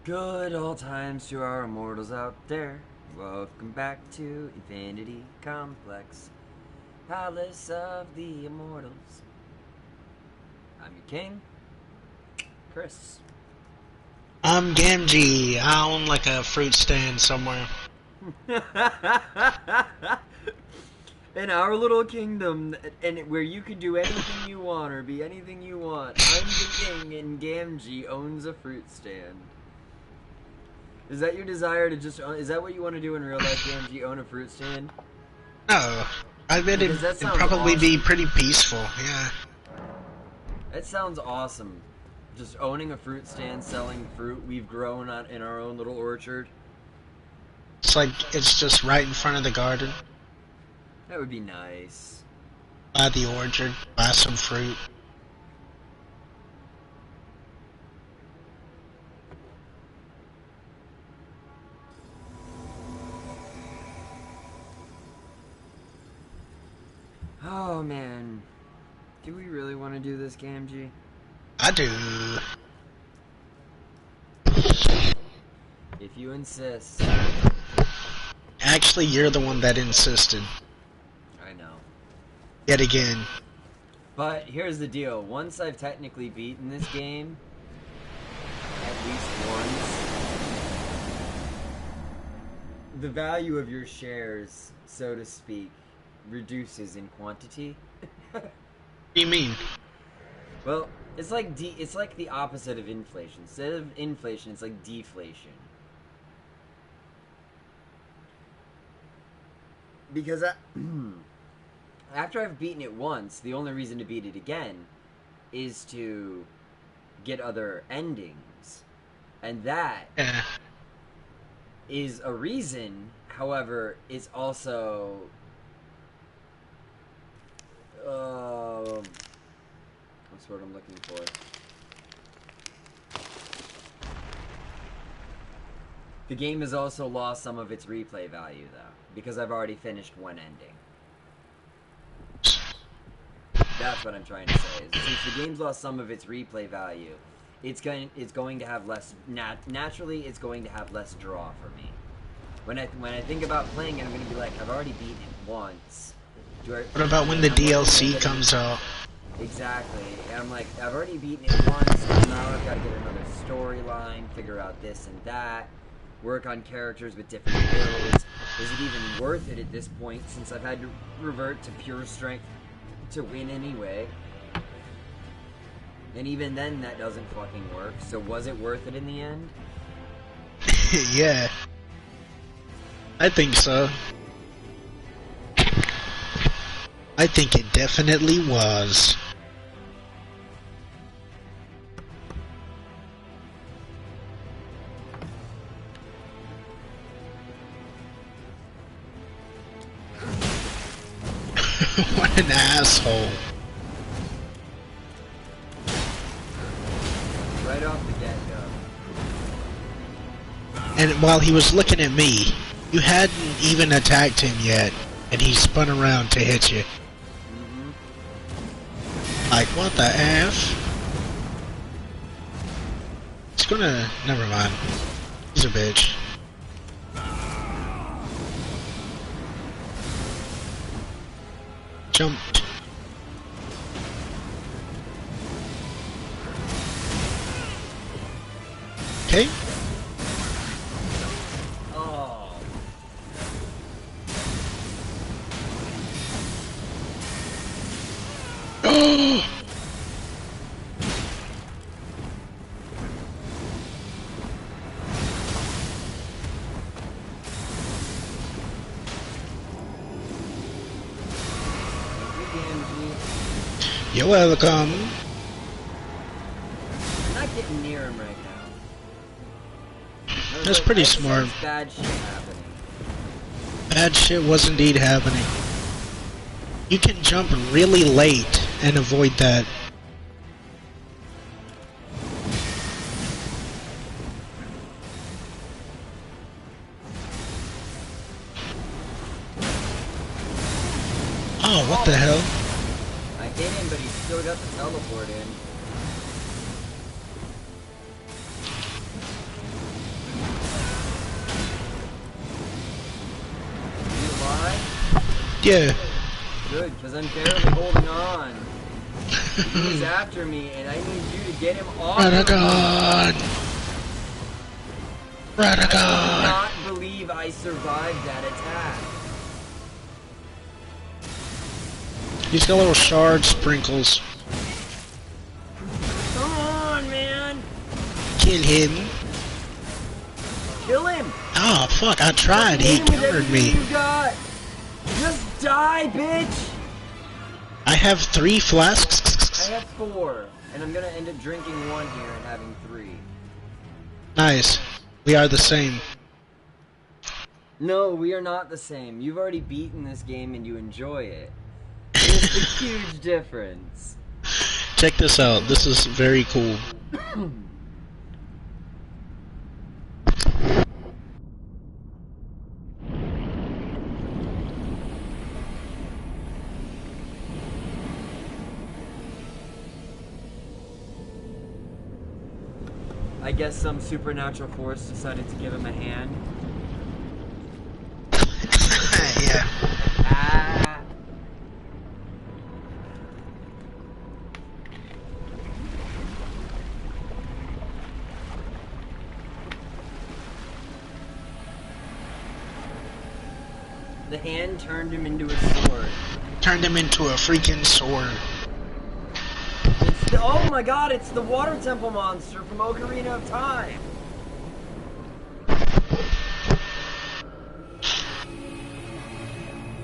Good old times to our immortals out there. Welcome back to Infinity Complex, Palace of the Immortals. I'm your king, Chris. I'm Gamgee. I own like a fruit stand somewhere. In our little kingdom, and where you can do anything you want or be anything you want, I'm the king, and Gamgee owns a fruit stand. Is that your desire to just own? Is that what you want to do in real life, Gamgee? Own a fruit stand? No, I bet Because that it'd sounds probably awesome. be pretty peaceful. Yeah. That sounds awesome. Just owning a fruit stand, selling fruit we've grown on in our own little orchard. It's just right in front of the garden. That would be nice. Buy the orchard, buy some fruit. Oh man, do we really want to do this, Gamgee? I do. If you insist. Actually, you're the one that insisted. I know. Yet again. But here's the deal. Once I've technically beaten this game, at least once, the value of your shares, so to speak, reduces in quantity. What do you mean? Well, it's like the opposite of inflation. Instead of inflation, it's like deflation. Because after I've beaten it once, the only reason to beat it again is to get other endings. And that is a reason. However, it's also what's the word I'm looking for? The game has also lost some of its replay value, though, because I've already finished one ending. That's what I'm trying to say. Since the game's lost some of its replay value, it's going to have less. Naturally, it's going to have less draw for me. When I think about playing it, I'm going to be like, I've already beaten it once. What about when the DLC comes out? Exactly. And I'm like, I've already beaten it once, and now I've got to get another storyline, figure out this and that, work on characters with different builds. Is it even worth it at this point, since I've had to revert to pure strength to win anyway? And even then, that doesn't fucking work. So was it worth it in the end? Yeah. I think so. I think it definitely was. What an asshole. Right off the get-go. And while he was looking at me, you hadn't even attacked him yet, and he spun around to hit you. Like, what the F? It's gonna... Never mind. He's a bitch. Jumped. Okay. Oh. Oh! You're welcome. I'm not getting near him right now. That's pretty smart. Bad shit happening. Bad shit was indeed happening. You can jump really late and avoid that. Oh, what the hell? I hit him, but he still got the teleport in. Yeah. Good, because I'm barely holding on. He's after me, and I need you to get him off of me. Radagon! I Radagon! cannot believe I survived that attack. He's got little shard sprinkles. Come on, man! Kill him. Kill him! Oh, fuck, I tried. He Hit him with countered me. everything you got. Just die, bitch! I have 3 flasks. I have 4, and I'm gonna end up drinking 1 here and having 3. Nice. We are the same. No, we are not the same. You've already beaten this game and you enjoy it. It's a huge difference. Check this out. This is very cool. I guess some supernatural force decided to give him a hand. Yeah. Ah. The hand turned him into a sword. Turned him into a freaking sword. Oh my god, it's the water temple monster from Ocarina of Time.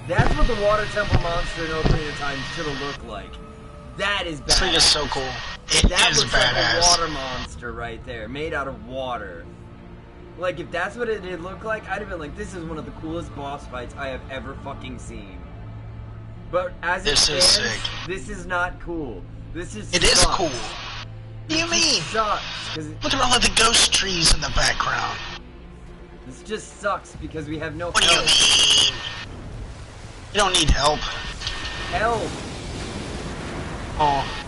That's what the water temple monster in Ocarina of Time should have looked like. That is badass. This thing is so cool. It That is looks like a badass. water monster right there, made out of water. Like, if that's what it did look like, I'd have been like, this is one of the coolest boss fights I have ever fucking seen. But as it This is stands, sick. this is not cool. This is It is sucks. cool. What do you It mean? sucks, because Look at all of the ghost trees in the background. this just sucks because we have no What do you help. mean? You don't need help. Help! Oh.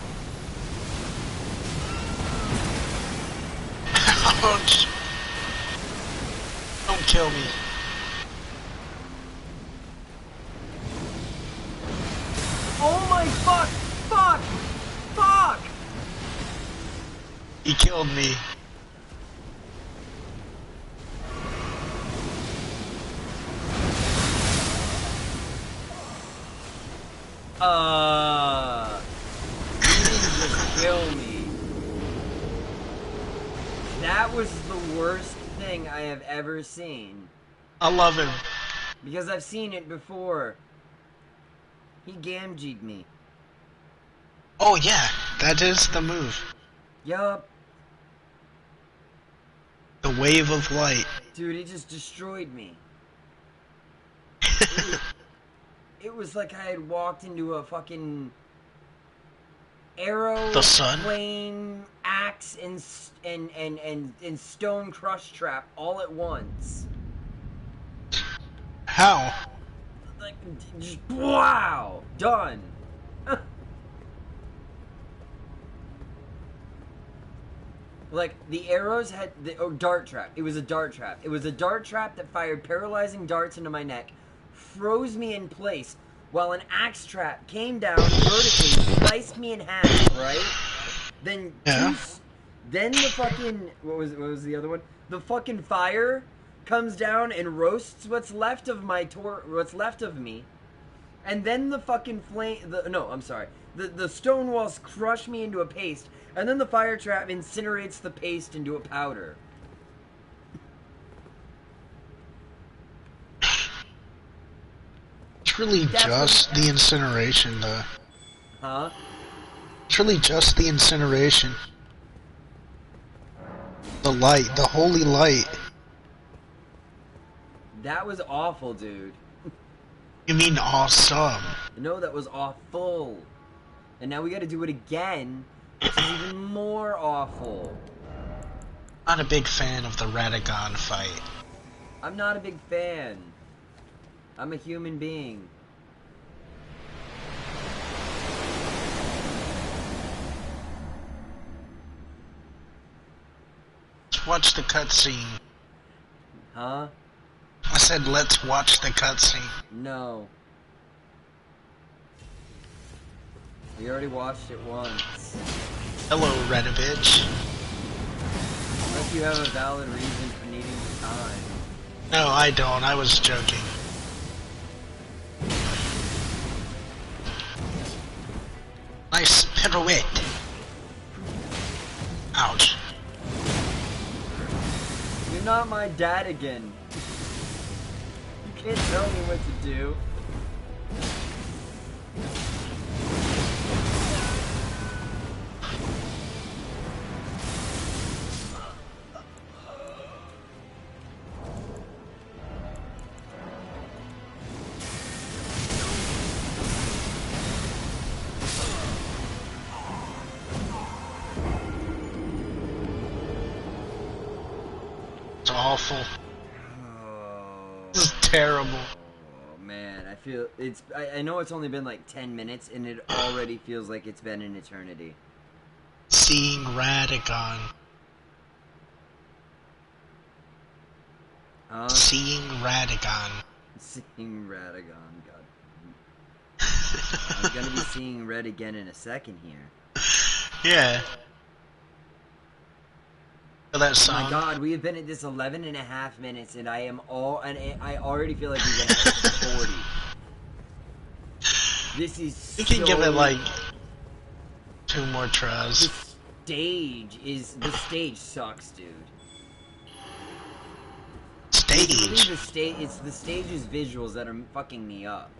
Ouch. Don't kill me. Oh my fuck! Fuck! Fuck! He killed me. You didn't just kill me. That was the worst thing I have ever seen. I love him. Because I've seen it before. He Gamgee'd me. Oh yeah, that is the move. Yup. The wave of light. Dude, it just destroyed me. It was like I had walked into a fucking arrow, The sun? flame, axe, and stone crush trap all at once. How? Like, just wow, done. Like, the arrows had dart trap. It was a dart trap. It was a dart trap that fired paralyzing darts into my neck, froze me in place, while an axe trap came down vertically, sliced me in half, right? Then Yeah. then the fucking what was the other one? The fucking fire comes down and roasts what's left of me. And then the fucking the stone walls crush me into a paste, and then the fire trap incinerates the paste into a powder. It's really just the incineration, though. Huh? It's really just the incineration. The light, the holy light. That was awful, dude. You mean awesome? No, that was awful. And now we gotta do it again, which is even more awful. Not a big fan of the Radagon fight. I'm not a big fan. I'm a human being. Let's watch the cutscene. Huh? I said let's watch the cutscene. No. We already watched it once. Hello, Redovich. Unless you have a valid reason for needing the time. No, I don't. I was joking. Nice pirouette. Ouch. You're not my dad again. You can't tell me what to do. It's awful. Oh, This is terrible. oh man, I feel it's. I know it's only been like 10 minutes, and it already feels like it's been an eternity. Seeing Radagon. Seeing Radagon. Seeing Radagon, God. I'm gonna be seeing Red again in a second here. Yeah. That Oh song. my God, we have been at this 11 and a half minutes, and I already feel like we've been at 40. This is. You can so, give it like 2 more tries. The stage sucks, dude. Stage. It's the stage's visuals that are fucking me up.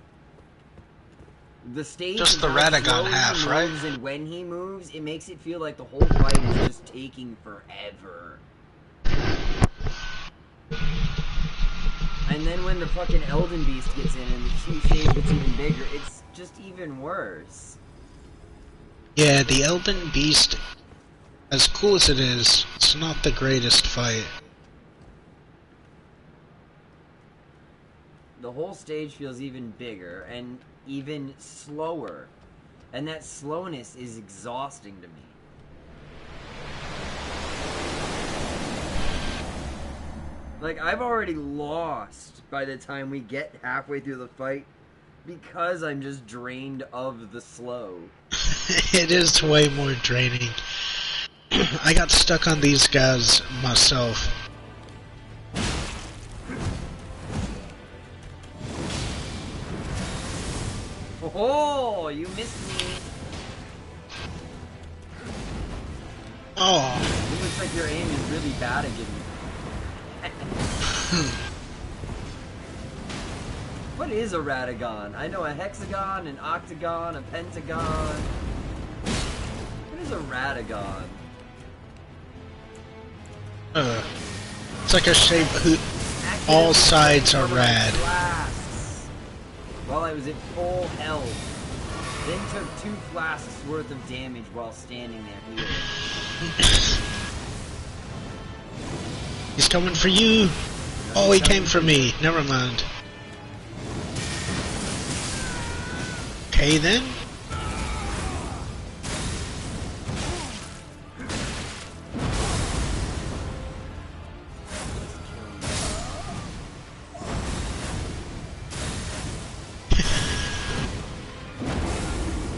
The stage Just the and how Radagon slow he half, right? moves, and when he moves, it makes it feel like the whole fight is just taking forever. And then when the fucking Elden Beast gets in and the stage gets even bigger, it's just even worse. Yeah, the Elden Beast, as cool as it is, it's not the greatest fight. The whole stage feels even bigger and even slower. And that slowness is exhausting to me. Like, I've already lost by the time we get halfway through the fight because I'm just drained of the slow. It is way more draining. I got stuck on these guys myself. Oh, you missed me. Oh. It looks like your aim is really bad again. What is a Radagon? I know a hexagon, an octagon, a pentagon. What is a Radagon? It's like a shape who all sides are rad. Flasks while I was at full health. Then took 2 flasks worth of damage while standing there healing. He's coming for you. Oh, he came for me. Never mind. Okay then.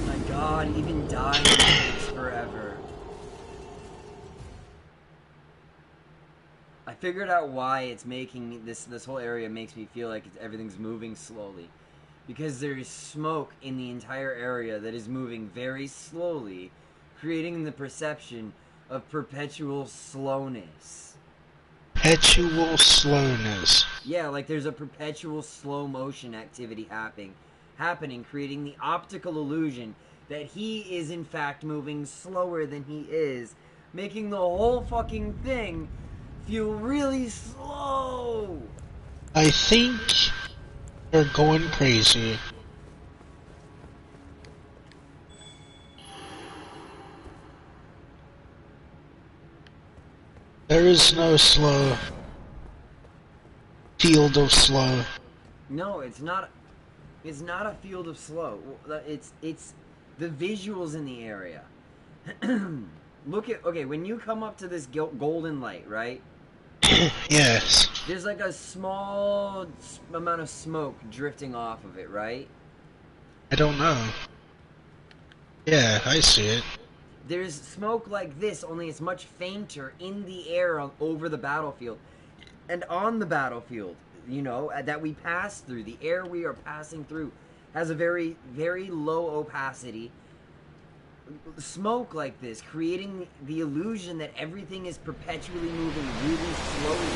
My God, even dying takes forever. I figured out why it's making me, this whole area makes me feel like everything's moving slowly. Because there is smoke in the entire area that is moving very slowly, creating the perception of perpetual slowness. Perpetual slowness. Yeah, like there's a perpetual slow motion activity happening, creating the optical illusion that he is in fact moving slower than he is, making the whole fucking thing feel really slow. I think you're going crazy. There is no slow. Field of slow. No, it's not. It's not a field of slow. It's the visuals in the area. Look at, okay, when you come up to this golden light, right? Yes. There's like a small amount of smoke drifting off of it, right? I don't know. Yeah, I see it. There's smoke like this, only it's much fainter in the air over the battlefield. And on the battlefield, that we pass through, the air we are passing through has a very, very low opacity. Smoke like this, creating the illusion that everything is perpetually moving really slowly.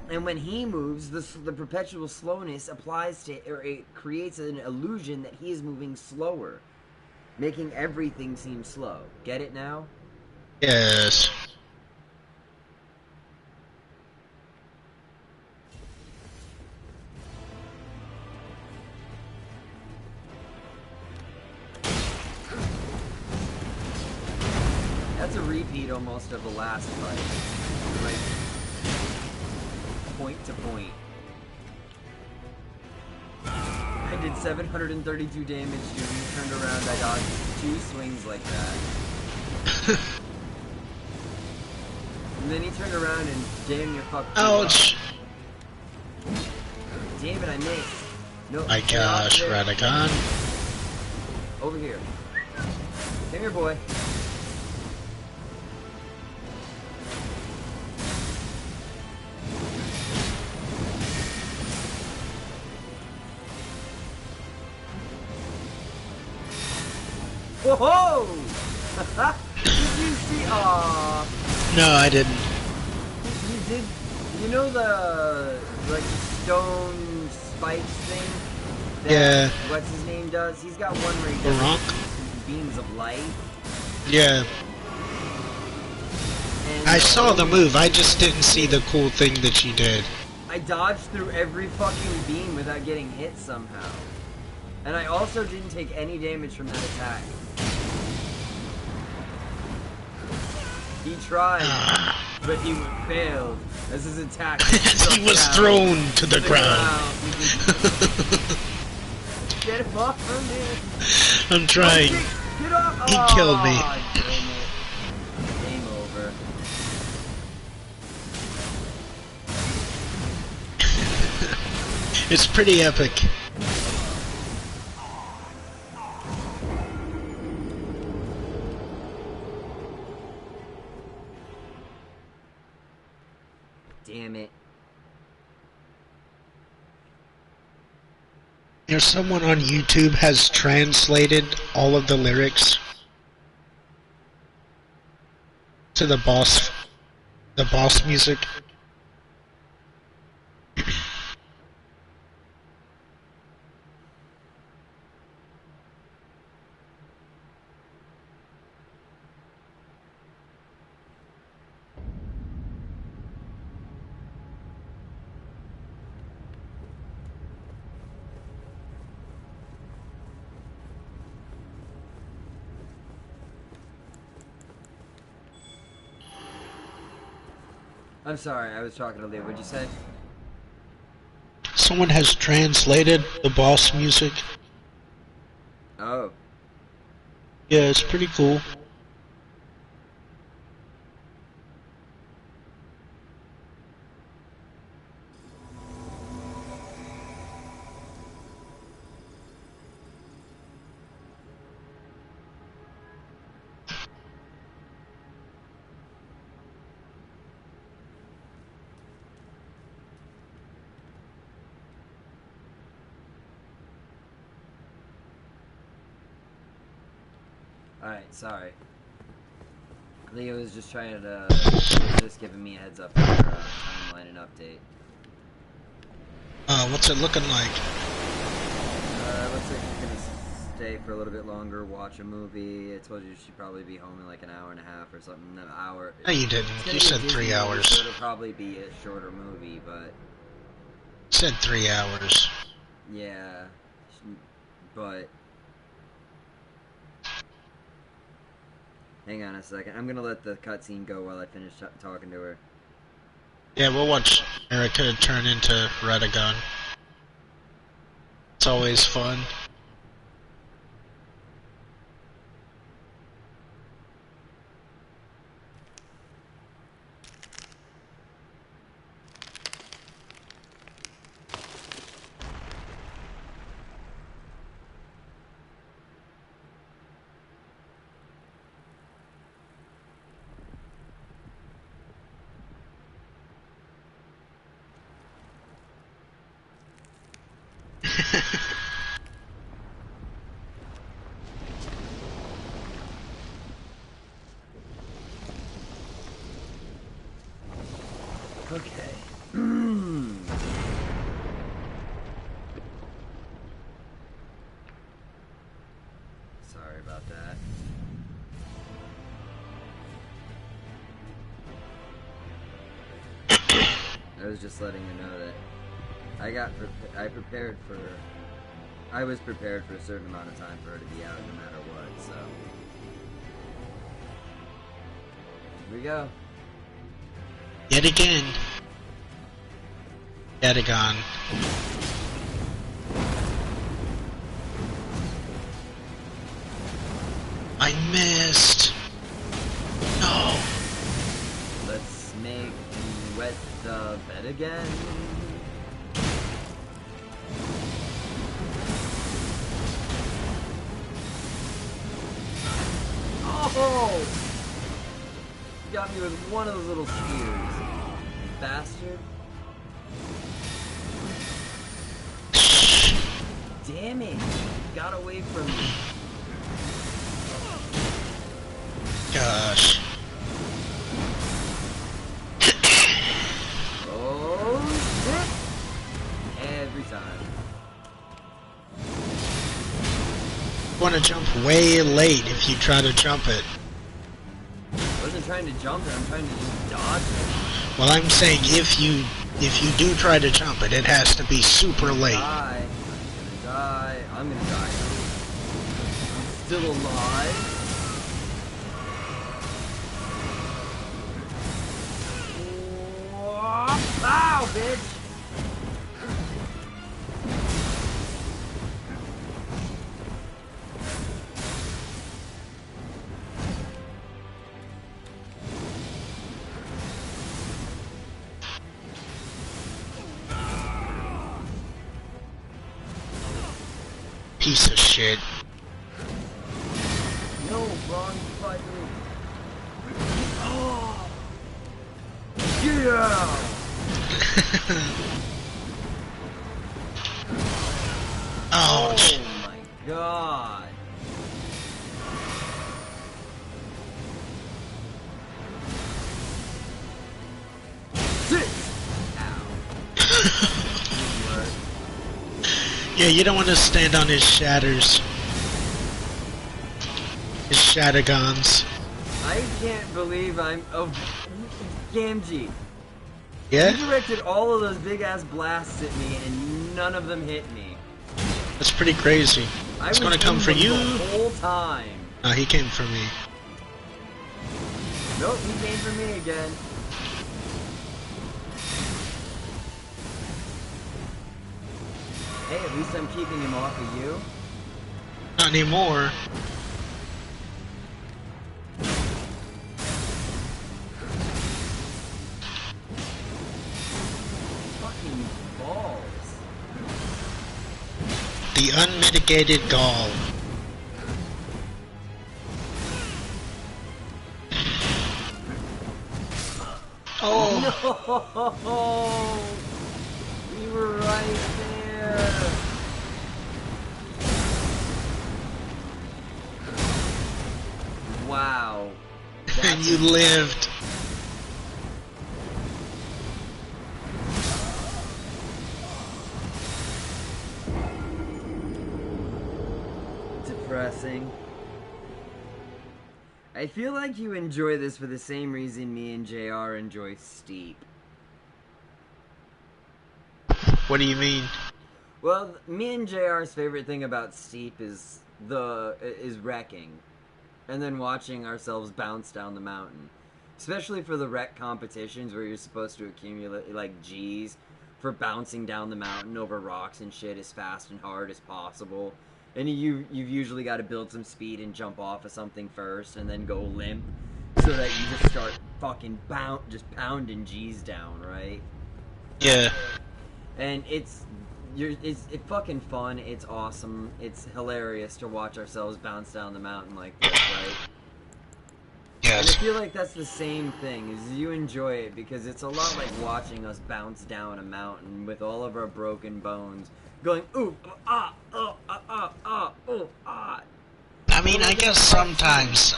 And when he moves, the perpetual slowness applies to, or it creates an illusion that he is moving slower, making everything seem slow. Get it now? Yes. That's a repeat almost of the last fight. Like, point to point. I did 732 damage, dude. He turned around, I dodged 2 swings like that. And then he turned around and damn near fucked me up. Ouch! Damn it, I missed. No, My gosh, Radagon. Over here. Come here, boy. Whoa! Did you see? Aww. No, I didn't. You did. You know the like stone spikes thing? Yeah. What's his name does? He's got one where he Baronk? does beams of light. Yeah. And I saw the move, I just didn't see the cool thing that she did. I dodged through every fucking beam without getting hit somehow. And I also didn't take any damage from that attack. He tried, but he failed as his attack He was thrown to the ground. Get him off from me! I'm trying. Get off! He killed me. Damn it. Game over. It's pretty epic. Damn it. There's someone on YouTube has translated all of the lyrics to the boss music. I'm sorry, I was talking to Leo. What'd you say? Someone has translated the boss music. Oh. Yeah, it's pretty cool. Alright, sorry. Leo was just trying to, just giving me a heads up for timeline and update. What's it looking like? Looks like she's gonna stay for a little bit longer, watch a movie. I told you she'd probably be home in like an hour and a half or something. An hour. No, you didn't. You said 3 hours. So it'll probably be a shorter movie, but... You said 3 hours. Yeah. But... Hang on a second. I'm gonna let the cutscene go while I finish talking to her. Yeah, we'll watch Erica turn into Radagon. It's always fun. Okay. Sorry about that. I was just letting you know that I was prepared for a certain amount of time for her to be out no matter what, so. Here we go. Yet again. Yet again. I missed. No. Let's make you wet the bed again. Oh! You got me with one of those little spears. Bastard. Damn it! Got away from me. Gosh. Oh shit! Every time. You want to jump way late if you try to jump it. I wasn't trying to jump it, I'm trying to just dodge it. Well, I'm saying if you do try to jump it, it has to be super late. I'm gonna die. I'm still alive. Ow, bitch! Piece of shit. No, wrong button. Oh! Yeah! Ouch. Oh my god. Sit! Ow. Didn't work. Yeah, you don't want to stand on his shatters. His shattergons. I can't believe I'm... Oh, Gamgee. Yeah? You directed all of those big-ass blasts at me, and none of them hit me. That's pretty crazy. It's gonna come for you. The whole time. No, he came for me. Nope, he came for me again. Hey, at least I'm keeping him off of you. Not anymore. Fucking balls. The unmitigated gall. Oh. No! We were right there. Wow. And you lived. Depressing. I feel like you enjoy this for the same reason me and JR enjoy Steep. What do you mean? Well, me and JR's favorite thing about Steep is wrecking. And then watching ourselves bounce down the mountain. Especially for the wreck competitions where you're supposed to accumulate, like, G's for bouncing down the mountain over rocks and shit as fast and hard as possible. And you've usually got to build some speed and jump off of something first and then go limp so that you just start fucking pounding G's down, right? Yeah. And it's fucking fun, it's awesome, it's hilarious to watch ourselves bounce down the mountain like this, right? Yes. And I feel like that's the same thing, is you enjoy it because it's a lot like watching us bounce down a mountain with all of our broken bones, going ooh, ah, oh, ah, ah, ah, oh, ah. I mean, I guess sometimes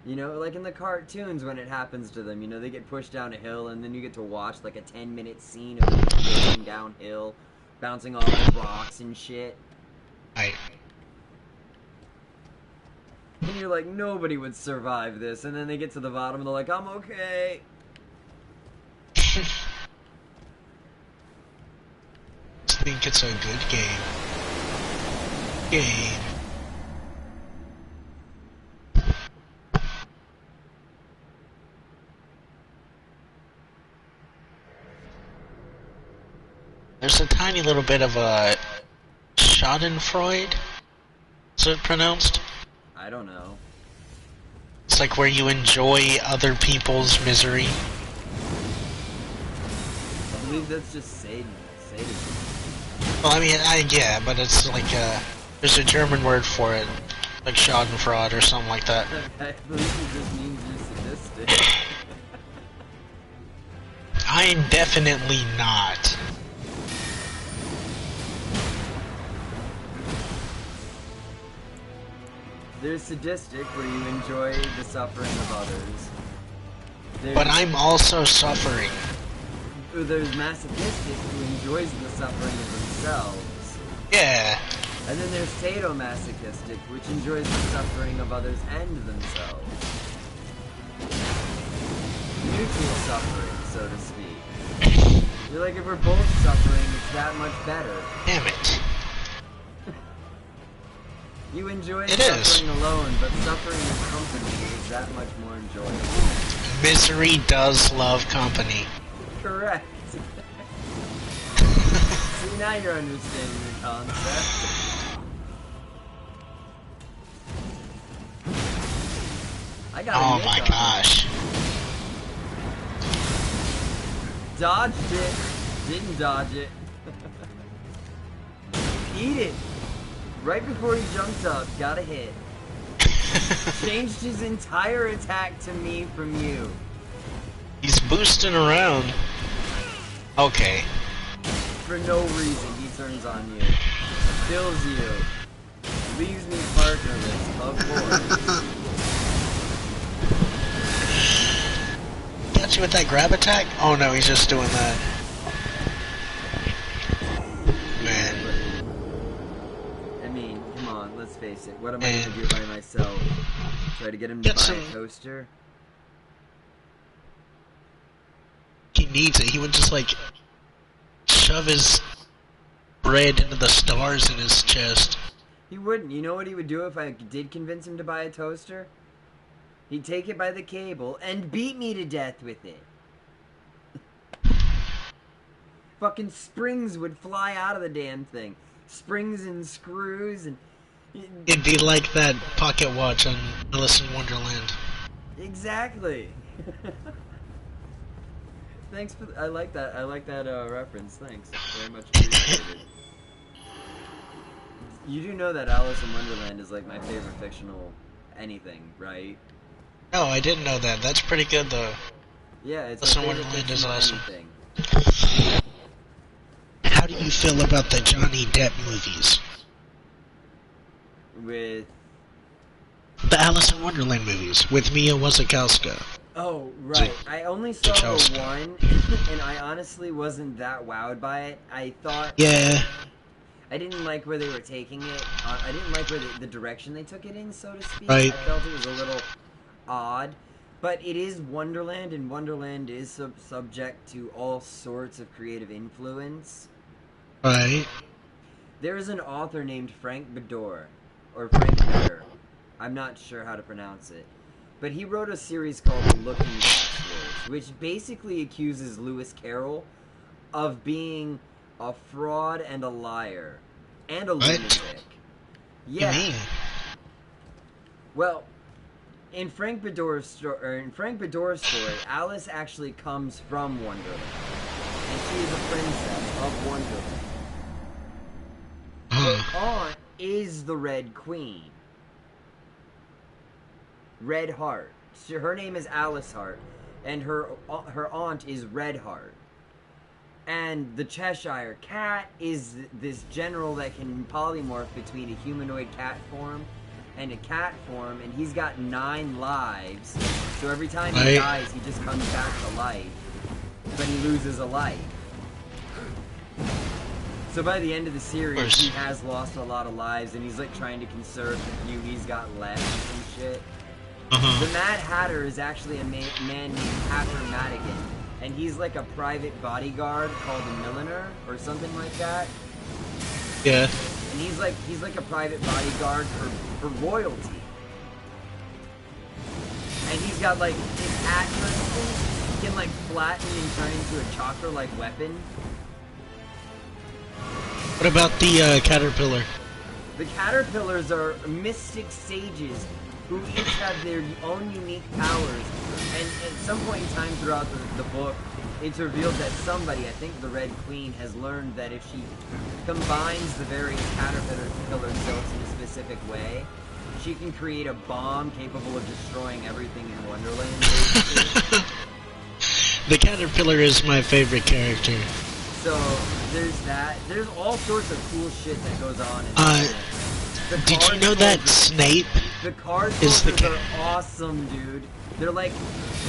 You know, like in the cartoons when it happens to them, you know, they get pushed down a hill and then you get to watch like a 10-minute scene of them going downhill, bouncing off the rocks and shit. Right. And you're like, nobody would survive this. And then they get to the bottom and they're like, I'm okay. I think it's a good game. There's a tiny little bit of a Schadenfreude. Is it pronounced? I don't know. It's like where you enjoy other people's misery. I believe that's just sadism. Well, I mean, yeah, but it's like there's a German word for it, like Schadenfreude or something like that. I believe it just means you're sadistic. I'm definitely not. There's sadistic, where you enjoy the suffering of others. But I'm also suffering. There's masochistic, who enjoys the suffering of themselves. Yeah. And then there's sadomasochistic, which enjoys the suffering of others and themselves. Mutual suffering, so to speak. You're like, if we're both suffering, it's that much better. Damn it. You enjoy It suffering is. alone, but suffering in company is that much more enjoyable. Misery does love company. Correct. See, now you're understanding the concept. I got Oh my gosh. Dodged it. Didn't dodge it. Eat it. Right before he jumped up, got a hit. Changed his entire attack to me from you. He's boosting around. Okay. For no reason, he turns on you. Kills you. Leaves me partnerless, of course. Got you with that grab attack? Oh no, he's just doing that. Man. I mean, come on, let's face it. What am I gonna do by myself? Try to get him to Get buy some- a toaster? He needs it. He would just like shove his bread into the stars in his chest. He wouldn't. You know what he would do if I did convince him to buy a toaster? He'd take it by the cable and beat me to death with it. Fucking springs would fly out of the damn thing. Springs and screws and... It'd be like that pocket watch on Alice in Wonderland. Exactly. Thanks for... I like that reference. Thanks. Very much appreciated. You do know that Alice in Wonderland is like my favorite fictional anything, right? No, I didn't know that. That's pretty good though. Yeah, it's Alice my in favorite Wonderland is fictional awesome. anything. How do you feel about the Johnny Depp movies? With... The Alice in Wonderland movies with Mia Wasikowska. Oh, right. I only saw the one, and I honestly wasn't that wowed by it. I thought... Yeah. I didn't like where they were taking it. I didn't like where the direction they took it in, so to speak. Right. I felt it was a little odd. But it is Wonderland, and Wonderland is subject to all sorts of creative influence. Right. There is an author named Frank Bedore, or Frank Bedore. I'm not sure how to pronounce it. But he wrote a series called The Looking Glass Wars, which basically accuses Lewis Carroll of being a fraud and a liar. And a lunatic. Yeah. You mean? Well, in Frank Bedore's story, Alice actually comes from Wonderland. And she is a princess of Wonderland. Her aunt is the Red Queen. Red Heart. Her name is Alice Hart, and her aunt is Red Heart. And the Cheshire Cat is this general that can polymorph between a humanoid cat form and a cat form, and he's got 9 lives. So every time he dies, he just comes back to life, but he loses a life. So by the end of the series, he has lost a lot of lives, and he's like trying to conserve the few he's got left and some shit. The Mad Hatter is actually a man named Hatter Madigan, and he's like a private bodyguard called a Milliner or something like that. Yeah. And he's like a private bodyguard for royalty. And he's got like his hat, for instance, he can like flatten and turn into a chakra-like weapon. What about the caterpillar? The caterpillars are mystic sages who each have their own unique powers. And at some point in time throughout the book, it's revealed that somebody, I think the Red Queen, has learned that if she combines the various caterpillar silks in a specific way, she can create a bomb capable of destroying everything in Wonderland, basically. The caterpillar is my favorite character. So, there's that. There's all sorts of cool shit that goes on in this. Did you know that Snape The card is the soldiers are awesome, dude. They're like,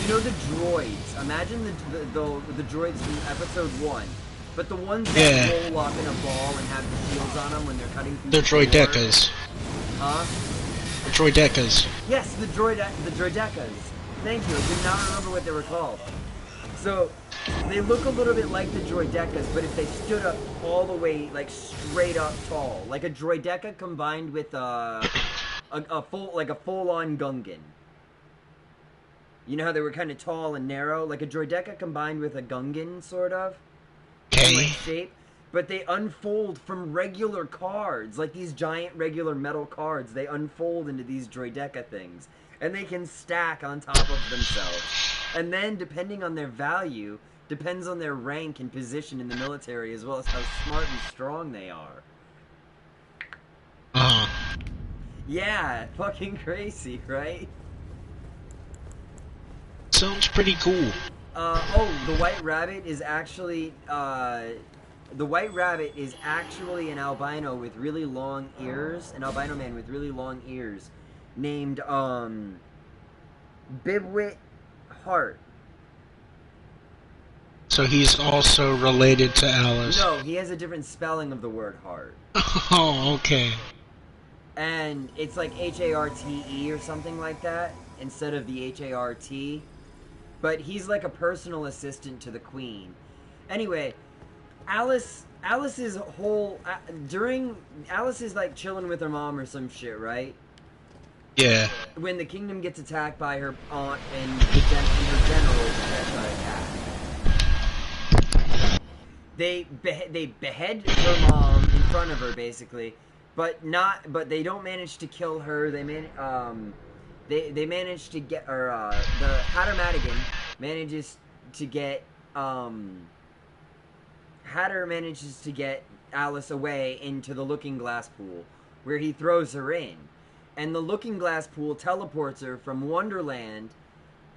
you know the droids. Imagine the droids from episode 1. But the ones that roll up in a ball and have the shields on them when they're cutting through the the floor. droidecas. Huh? The droidecas. Yes, the droidecas. Thank you. I did not remember what they were called. So, they look a little bit like the droidecas, but if they stood up all the way, like straight up tall, like a droideca combined with a full-on Gungan. You know how they were kind of tall and narrow, like a droideca combined with a Gungan, sort of, in like shape. But they unfold from regular cards, like these giant regular metal cards. They unfold into these droideca things, and they can stack on top of themselves. And then, depending on their value, depends on their rank and position in the military, as well as how smart and strong they are. Yeah, fucking crazy, right? Sounds pretty cool. The White Rabbit is actually, an albino with really long ears, an albino man with really long ears, named, Bibwit Hart. So he's also related to Alice. No, he has a different spelling of the word heart. Oh, okay. And it's like H-A-R-T-E or something like that, instead of the H-A-R-T. But he's like a personal assistant to the Queen. Anyway, Alice's whole... Alice is like chilling with her mom or some shit, right? Yeah. When the kingdom gets attacked by her aunt and her generals are attacked. They behead her mom in front of her, basically, but they don't manage to kill her. They manage to get, or the Hatter Madigan manages to get Alice away into the Looking Glass pool, where he throws her in, and the Looking Glass pool teleports her from Wonderland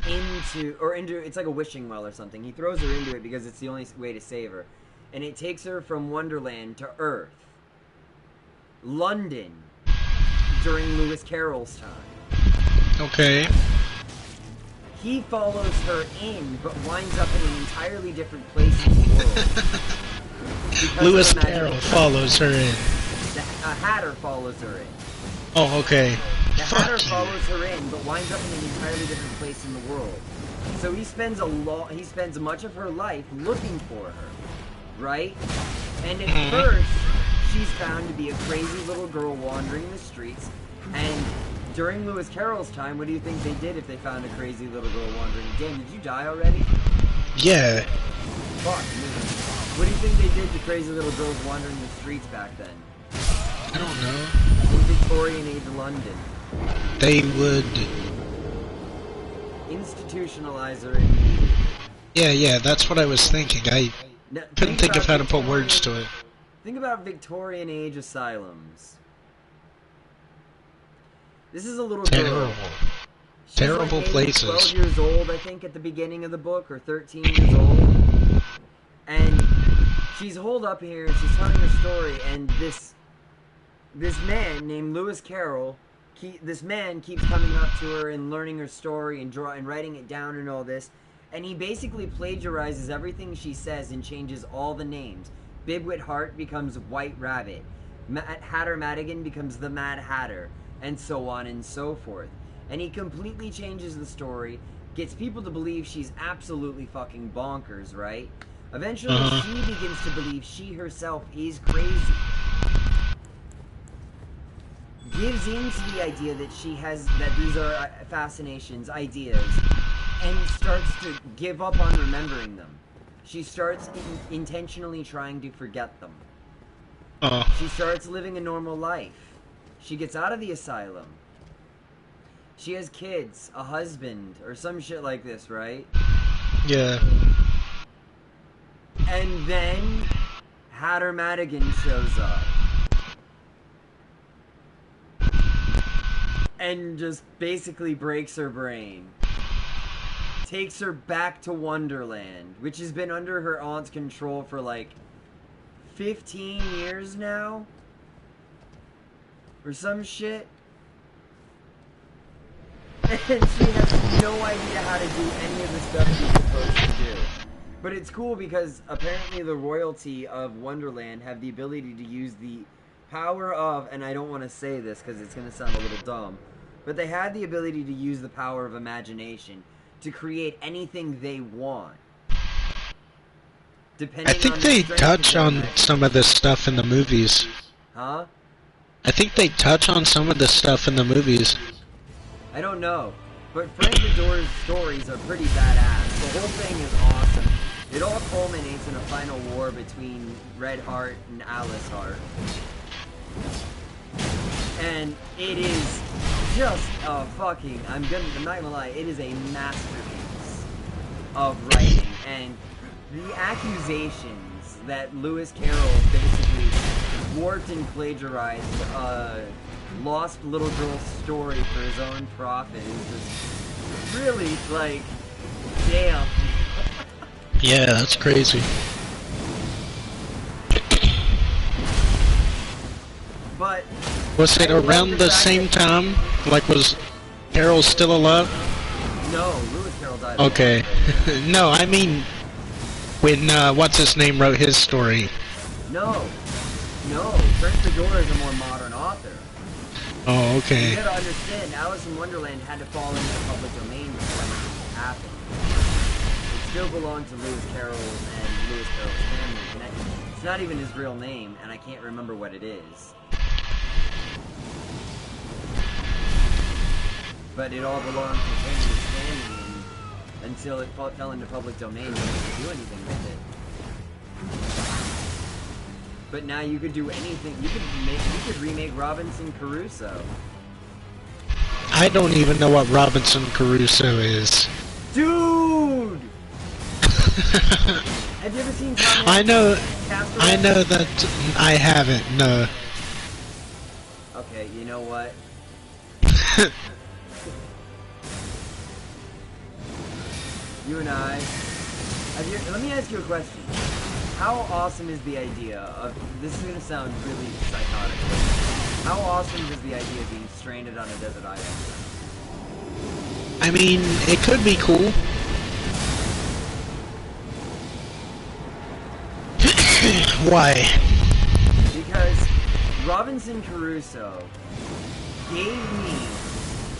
into it's like a wishing well or something. He throws her into it because it's the only way to save her. And it takes her from Wonderland to Earth. London. During Lewis Carroll's time. Okay. He follows her in, but winds up in an entirely different place in the world. Lewis Carroll follows her in. A Hatter follows her in. Oh, okay. The Hatter follows her in, but winds up in an entirely different place in the world. So he spends much of her life looking for her, right? And at first, she's found to be a crazy little girl wandering the streets. And during Lewis Carroll's time, what do you think they did if they found a crazy little girl wandering? Dan, did you die already? Yeah. Fuck, man. What do you think they did to crazy little girls wandering the streets back then? I don't know. In Victorian age London. They would... institutionalize her immediately. Yeah, that's what I was thinking. I couldn't think of how to put words to it. Think about Victorian age asylums. This is a little terrible. girl. She's Terrible like places. 12 years old, I think, at the beginning of the book, or 13 years old. And she's holed up here, and she's telling her story, and this man named Lewis Carroll this man keeps coming up to her and learning her story and writing it down and all this, and he basically plagiarizes everything she says and changes all the names. Bigwit Hart becomes White Rabbit. Hatter Madigan becomes the Mad Hatter, and so on and so forth. And he completely changes the story, gets people to believe she's absolutely fucking bonkers, right? Eventually, she begins to believe she herself is crazy. Gives into the idea that that these are fascinations, ideas, and starts to give up on remembering them. She starts intentionally trying to forget them. She starts living a normal life. She gets out of the asylum. She has kids, a husband, or some shit like this, right? Yeah. And then Hatter Madigan shows up. And just basically breaks her brain. Takes her back to Wonderland, which has been under her aunt's control for like 15 years now? Or some shit? And she has no idea how to do any of the stuff she's supposed to do. But it's cool because apparently the royalty of Wonderland have the ability to use the power of, and I don't want to say this because it's going to sound a little dumb, but they had the ability to use the power of imagination to create anything they want. I think they touch on some of this stuff in the movies. Huh? I think they touch on some of this stuff in the movies. I don't know, but Frank Bedore's stories are pretty badass. The whole thing is awesome. It all culminates in a final war between Red Heart and Alice Hart. And it is just a fucking, I'm not gonna lie, it is a masterpiece of writing. And the accusations that Lewis Carroll basically warped and plagiarized lost little girl's story for his own profit is just really, like, damn. Yeah, that's crazy. But was it around the same time? Like, was Carroll still alive? No, Lewis Carroll died. Okay. No, I mean, when, what's his name wrote his story. No, Frank Bedore is a more modern author. Oh, okay. You gotta understand, Alice in Wonderland had to fall into the public domain before anything happened. It still belonged to Lewis Carroll and Lewis Carroll's family. And it's not even his real name, and I can't remember what it is. But it all belonged to him and his family, and until it fell into public domain, no one could do anything with it. But now you could do anything. You could remake Robinson Crusoe. I don't even know what Robinson Crusoe is. Dude! Have you ever seen Tom I know Castaway? that I haven't, no. Okay, you know what? You and I... let me ask you a question. How awesome is the idea of... This is going to sound really psychotic, but how awesome is the idea of being stranded on a desert island? I mean, it could be cool. Why? Because Robinson Crusoe gave me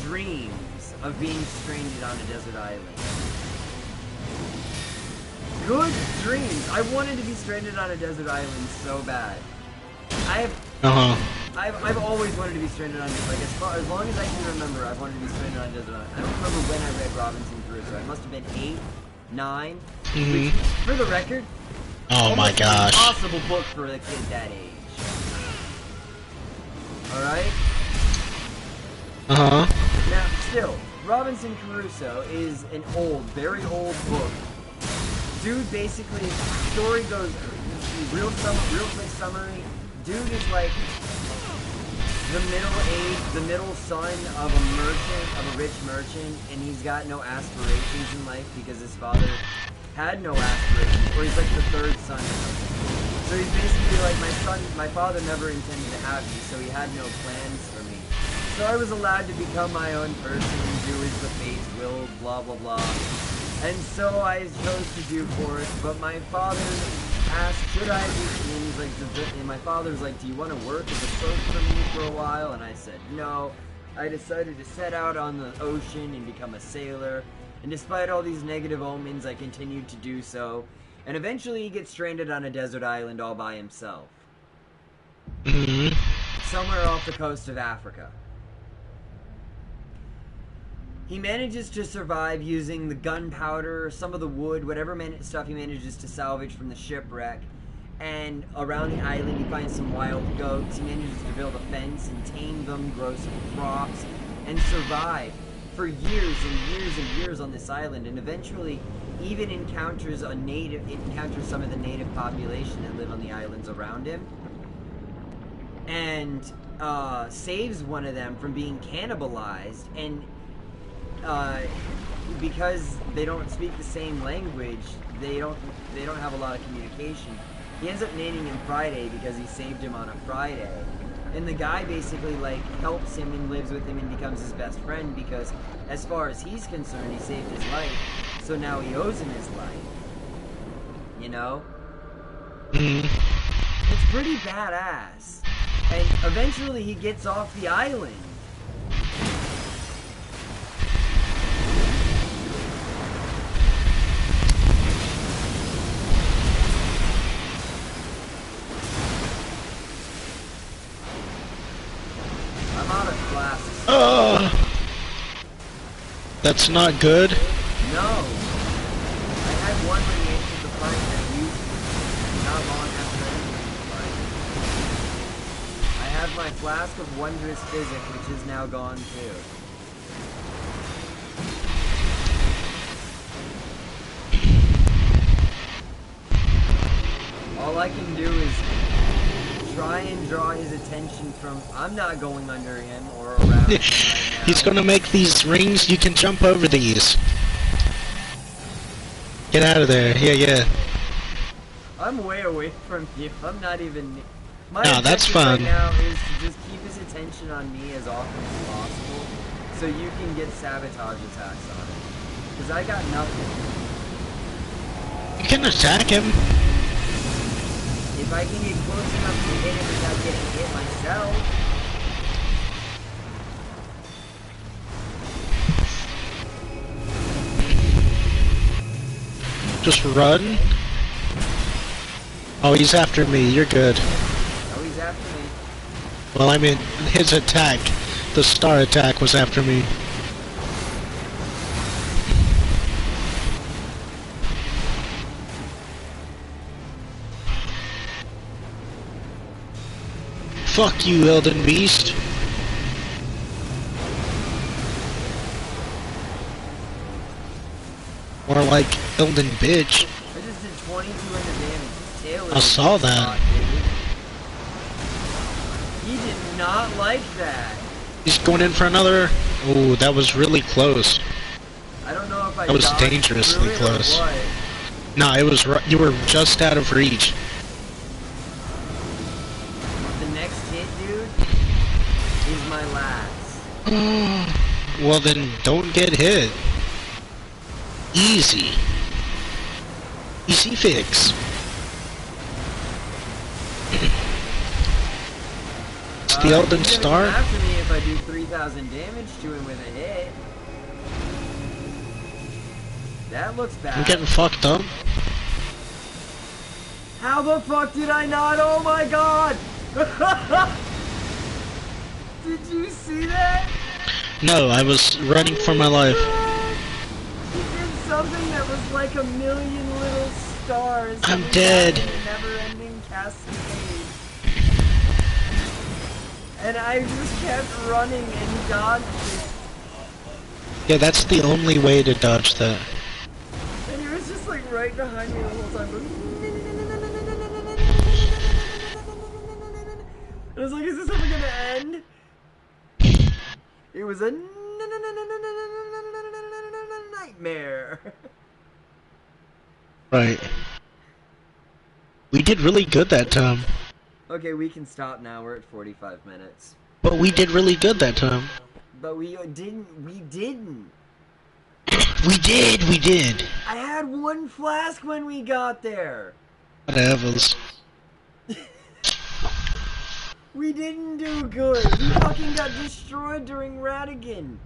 dreams of being stranded on a desert island. Good dreams. I wanted to be stranded on a desert island so bad. I've always wanted to be stranded on as long as I can remember. I've wanted to be stranded on a desert island. I don't remember when I read Robinson Crusoe. I must have been 8, 9. Which, for the record, oh my gosh, an impossible book for a kid that age. All right. Now, still, Robinson Crusoe is an very old book. Dude, basically, story goes real quick summary. Dude is like the middle son of a rich merchant, and he's got no aspirations in life because his father had no aspirations, or he's like the third son or something. So he's basically like, my father never intended to have me, so he had no plans for me. So I was allowed to become my own person and do as the fates will, blah blah blah. And so I chose to do forest, but my father asked, should I do, and he's like, and my father's like, do you want to work as a clerk for me for a while? And I said, no. I decided to set out on the ocean and become a sailor, and despite all these negative omens, I continued to do so, and eventually he gets stranded on a desert island all by himself. Somewhere off the coast of Africa. He manages to survive using the gunpowder, some of the wood, whatever stuff he manages to salvage from the shipwreck. And around the island he finds some wild goats. He manages to build a fence and tame them, grow some crops, and survive for years and years and years on this island. And eventually even encounters some of the native population that live on the islands around him. And saves one of them from being cannibalized. And because they don't speak the same language, they don't have a lot of communication. He ends up naming him Friday because he saved him on a Friday. And the guy basically like helps him and lives with him and becomes his best friend because as far as he's concerned, he saved his life. So now he owes him his life. You know? It's pretty badass. And eventually he gets off the island. I'm out of flasks. That's not good. No. I had one when we entered the fight that I used not long after entering the fight. I have my flask of wondrous physic, which is now gone too. All I can do is try and draw his attention from... I'm not going under him or around him right now. He's gonna make these rings, you can jump over these. Get out of there, yeah. I'm way away from you. I'm not even... My No, that's fun. right now is to just keep his attention on me as often as possible so you can get sabotage attacks on him. Because I got nothing. You can attack him. If I can get close enough to hit him without getting hit myself. Just run. Oh, he's after me. You're good. Oh, he's after me. Well, I mean, his attack, the star attack, was after me. Fuck you, Elden Beast. More like Elden Bitch. I just did 2200 damage. His tail is I saw that. He did not like that. He's going in for another. Oh, that was really close. I don't know if I That was dodged dangerously through it or close. what. No, it was. You were just out of reach. The next hit, dude, is my last. Well, then don't get hit. Easy. Easy fix. It's the Elden He's gonna Star. come after me if I do 3,000 damage to him with a hit. That looks bad. I'm getting fucked up. How the fuck did I not? Oh my god! Did you see that? No, I was running for my life. He did something that was like a million little stars. I'm coming dead. down in a never-ending cascade. And I just kept running and dodging. Yeah, that's the only way to dodge that. And he was just like right behind me the whole time. I was like, is this ever gonna end? It was a nightmare. Right. We did really good that time. Okay, we can stop now. We're at 45 minutes. But we did really good that time. But we didn't. We didn't. We did. I had one flask when we got there. Whatever. We didn't do good. We fucking got destroyed during Radigan.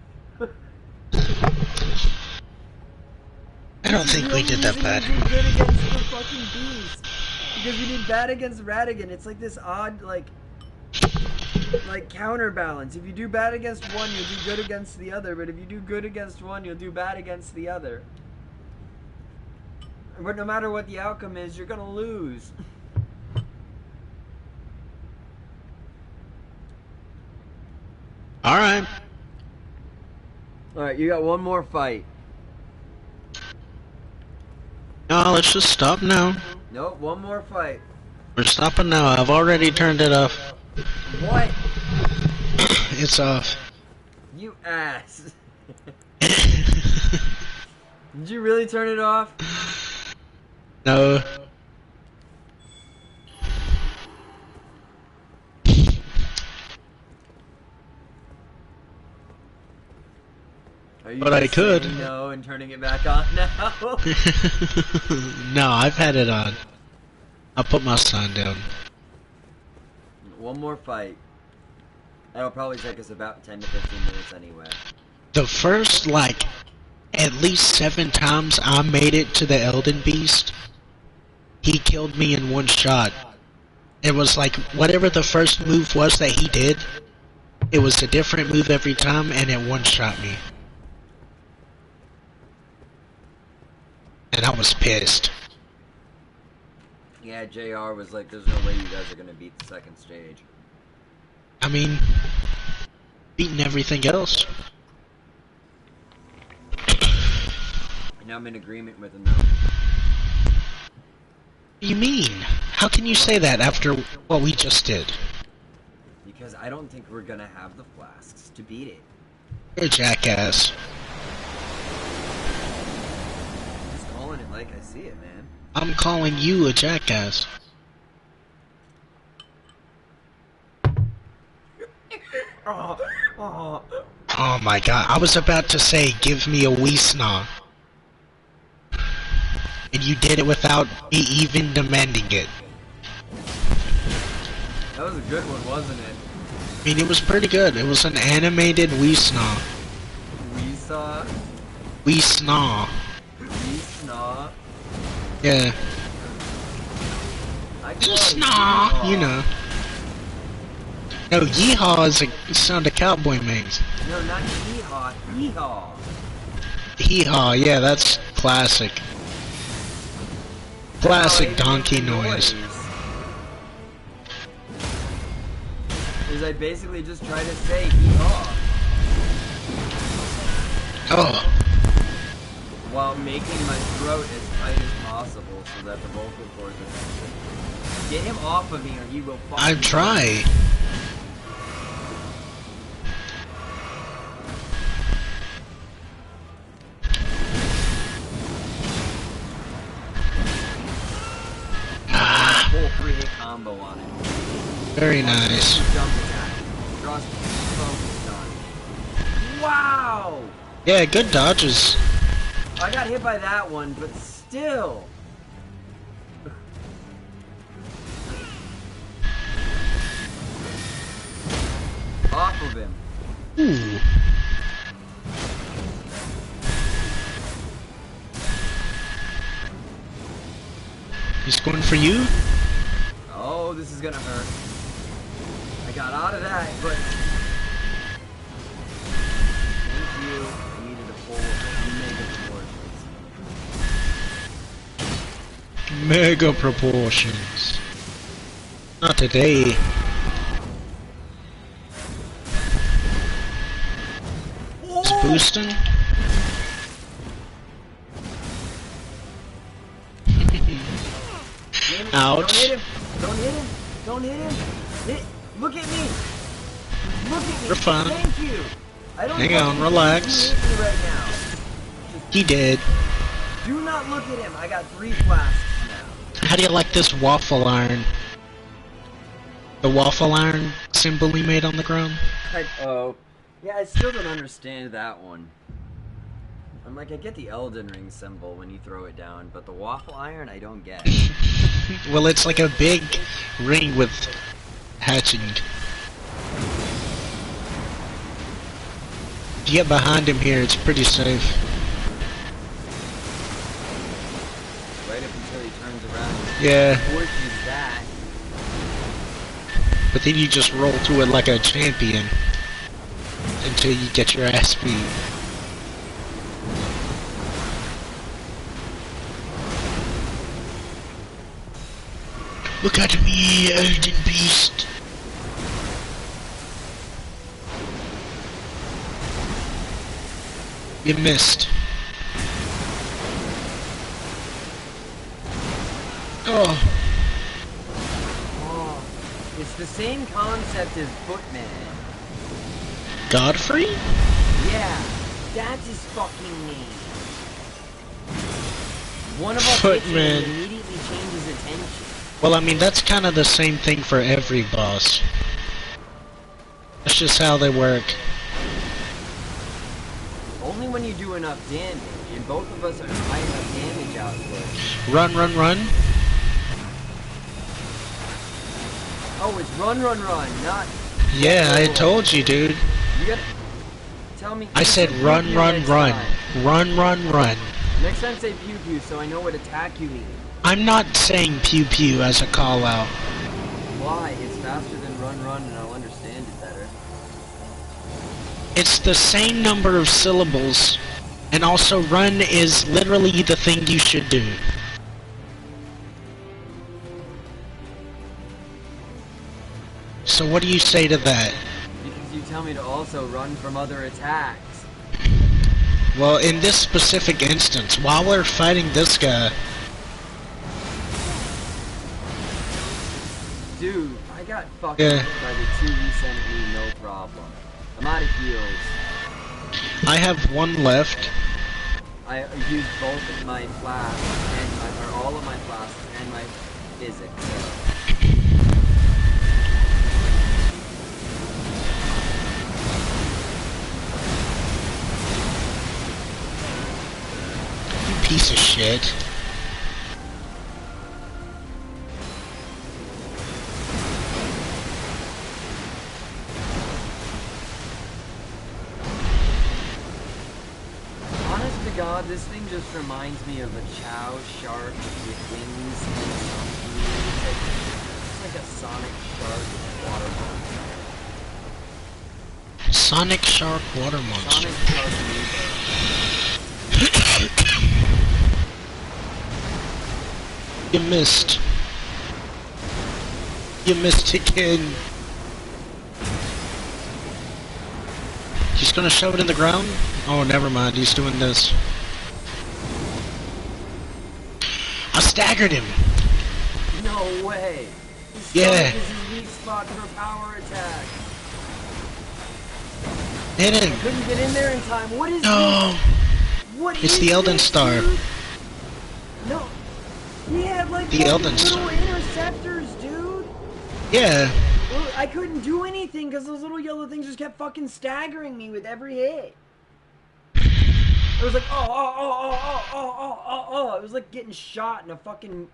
I don't think we did that bad. We did good against the fucking beast. Because we did bad against Radigan. It's like this odd, like counterbalance. If you do bad against one, you'll do good against the other. But if you do good against one, you'll do bad against the other. But no matter what the outcome is, you're gonna lose. Alright. Alright, you got one more fight. No, let's just stop now. Nope, one more fight. We're stopping now. I've already turned it off. What? It's off. You ass. Did you really turn it off? No. Are you But I just could. saying no and turning it back on now? No, I've had it on. I'll put my sign down. One more fight. That'll probably take us about 10 to 15 minutes anyway. The first, like, at least 7 times I made it to the Elden Beast, he killed me in one shot. It was like, whatever the first move was that he did, it was a different move every time, and it one-shot me. And I was pissed. Yeah, JR was like, there's no way you guys are gonna beat the second stage. I mean, beating everything else. And I'm in agreement with him now. What do you mean? How can you say that after what we just did? Because I don't think we're gonna have the flasks to beat it. You're a jackass. Just calling it like I see it, man. I'm calling you a jackass. Oh my god, I was about to say, give me a wee snaw. And you did it without me even demanding it. That was a good one, wasn't it? I mean, it was pretty good. It was an animated wee snaw. We saw. Wee snaw. We snaw. Yeah. I call Just it snaw, yeehaw. you know. No, yeehaw is a sound a cowboy makes. No, not yeehaw. Yeehaw. Hee-haw, yeah, that's classic. Classic No, donkey noise. Is I basically just try to say hee-haw Oh, while making my throat as tight as possible so that the vocal cords are sensitive. Get him off of me or he will fall. I try. Full 3-hit combo on it. Very nice. Jump attack. Thrust focused on. Wow! Yeah, good dodges. I got hit by that one, but still. Off of him. Ooh. He's going for you? Oh, this is gonna hurt. I got out of that, but... Thank you. I needed a full mega proportions. Mega proportions. Not today. It's boosting. Ouch. Don't hit him! Don't hit him! Don't hit him! Look at me! Look at me! You're fine. Thank you! I don't Hang on, fucking relax. hit me right now. He did. Do not look at him! I got 3 flasks now. How do you like this waffle iron? The waffle iron symbol he made on the ground? Oh. Yeah, I still don't understand that one. I'm like, I get the Elden Ring symbol when you throw it down, but the waffle iron I don't get. Well, it's like a big ring with hatching. If you get behind him here, it's pretty safe. Right up until he turns around and Yeah. forces that. But then you just roll to it like a champion until you get your ass beat. Look at me, Elden Beast. You missed. Oh. Oh, it's the same concept as Footman. Godfrey? Yeah, that's his fucking name. One of us hits him and Footman. immediately changes attention. Well, I mean, that's kind of the same thing for every boss. That's just how they work. Only when you do enough damage, and both of us are high enough damage output. Run, run, run. Oh, it's run, not... Yeah, I told you, dude. You gotta... Tell me... I said pew run, pew run, next run. time. Run, run, run. Next time say pew pew so I know what attack you mean. I'm not saying pew pew as a call out. Why? It's faster than run and I'll understand it better. It's the same number of syllables, and also run is literally the thing you should do. So what do you say to that? Because you tell me to also run from other attacks. Well, in this specific instance, while we're fighting this guy... Dude, I got fucking Yeah. hit by the 2 you sent me, no problem. I'm out of heals. I have one left. I used both of my flasks, and or all of my flasks, and my physics. You piece of shit. Honest to God, this thing just reminds me of a Chow shark with wings and something. It's like a sonic shark water monster. Sonic Shark Water Monster. Sonic shark You missed. You missed again. He's gonna shove it in the ground? Oh, never mind. He's doing this. I staggered him. No way! His Yeah. stomach is his weak spot for power attack. Hit him. Couldn't get in there in time. What is No. this? What It's is the Elden this, Star. dude? No. He had like The fucking Elden little Star. interceptors, dude. Yeah. Well, I couldn't do anything because those little yellow things just kept fucking staggering me with every hit. It was like, oh. It was like getting shot in a fucking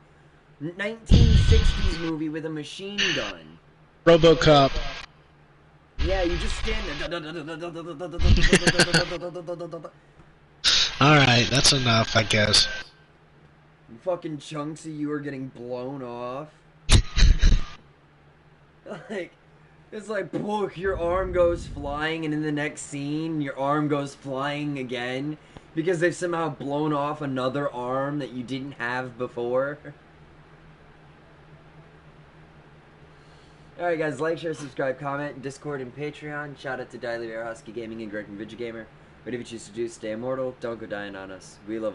1960s movie with a machine gun. RoboCop. Yeah, you just stand there. Alright, that's enough, I guess. Fucking chunks of you are getting blown off. Like, it's like, poof, your arm goes flying, and in the next scene, your arm goes flying again. Because they've somehow blown off another arm that you didn't have before. Alright guys, like, share, subscribe, comment, Discord, and Patreon. Shout out to Diley Bear, Husky Gaming, and Greg from Vidgamer. Whatever you choose to do, stay immortal, don't go dying on us. We love all.